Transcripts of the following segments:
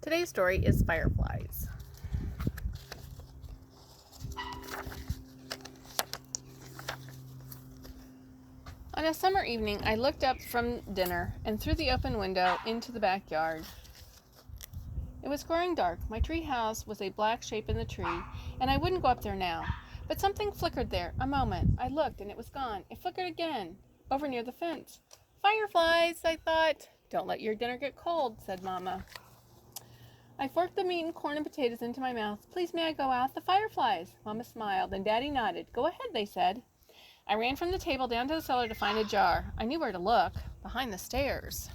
Today's story is Fireflies. On a summer evening, I looked up from dinner and through the open window into the backyard. It was growing dark. My tree house was a black shape in the tree, and I wouldn't go up there now. But something flickered there. A moment. I looked, and it was gone. It flickered again, over near the fence. Fireflies, I thought. Don't let your dinner get cold, said Mama. I forked the meat and corn and potatoes into my mouth. Please, may I go out? The fireflies. Mama smiled, and Daddy nodded. Go ahead, they said. I ran from the table down to the cellar to find a jar. I knew where to look. Behind the stairs.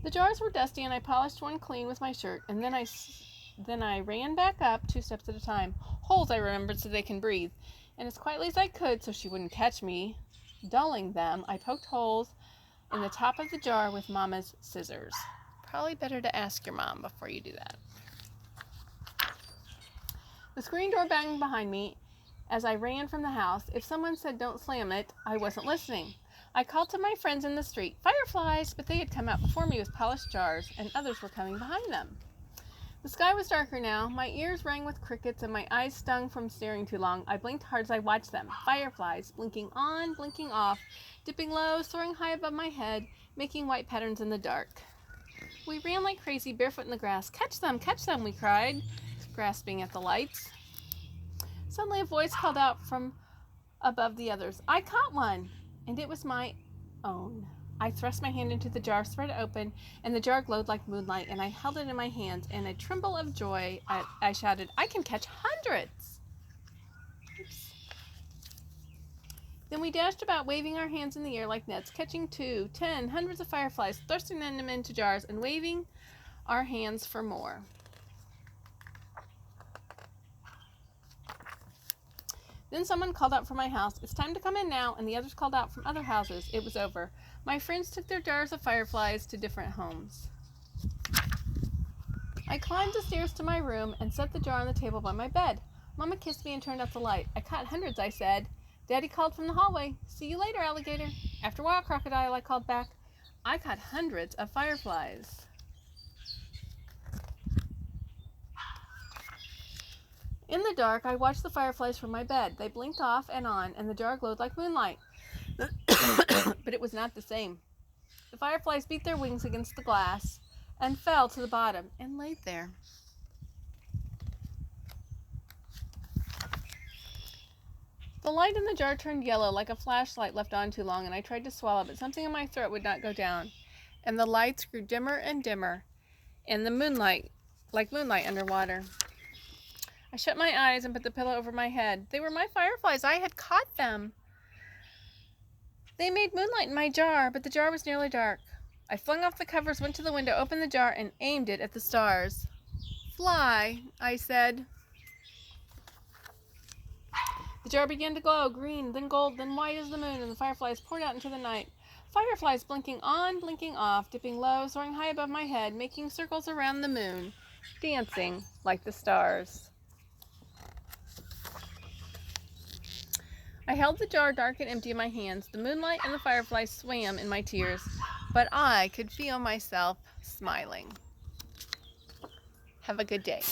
The jars were dusty, and I polished one clean with my shirt, and then I ran back up 2 steps at a time. Holes, I remembered, so they can breathe. And as quietly as I could, so she wouldn't catch me, dulling them, I poked holes in the top of the jar with Mama's scissors. Probably better to ask your mom before you do that. The screen door banged behind me as I ran from the house. If someone said don't slam it, I wasn't listening. I called to my friends in the street, Fireflies, but they had come out before me with polished jars, and others were coming behind them. The sky was darker now. My ears rang with crickets, and my eyes stung from staring too long. I blinked hard as I watched them. Fireflies, blinking on, blinking off, dipping low, soaring high above my head, making white patterns in the dark. We ran like crazy, barefoot in the grass. Catch them, we cried, grasping at the lights. Suddenly a voice called out from above the others. I caught one, and it was my own. I thrust my hand into the jar, spread it open, and the jar glowed like moonlight, and I held it in my hands. In a tremble of joy, I shouted, I can catch hundreds! Oops. Then we dashed about, waving our hands in the air like nets, catching 2, 10, hundreds of fireflies, thrusting them into jars, and waving our hands for more. Then someone called out from my house, it's time to come in now, and the others called out from other houses. It was over. My friends took their jars of fireflies to different homes. I climbed the stairs to my room and set the jar on the table by my bed. Mama kissed me and turned out the light. I caught hundreds, I said. Daddy called from the hallway. See you later, alligator. After a while, crocodile, I called back. I caught hundreds of fireflies. In the dark, I watched the fireflies from my bed. They blinked off and on, and the jar glowed like moonlight. But it was not the same. The fireflies beat their wings against the glass and fell to the bottom and laid there. The light in the jar turned yellow like a flashlight left on too long, and I tried to swallow, but something in my throat would not go down. And the lights grew dimmer and dimmer, and the moonlight, like moonlight underwater. I shut my eyes and put the pillow over my head. They were my fireflies. I had caught them. They made moonlight in my jar, but the jar was nearly dark. I flung off the covers, went to the window, opened the jar, and aimed it at the stars. Fly, I said. The jar began to glow, green, then gold, then white as the moon, and the fireflies poured out into the night. Fireflies blinking on, blinking off, dipping low, soaring high above my head, making circles around the moon, dancing like the stars. I held the jar dark and empty in my hands. The moonlight and the fireflies swam in my tears, but I could feel myself smiling. Have a good day.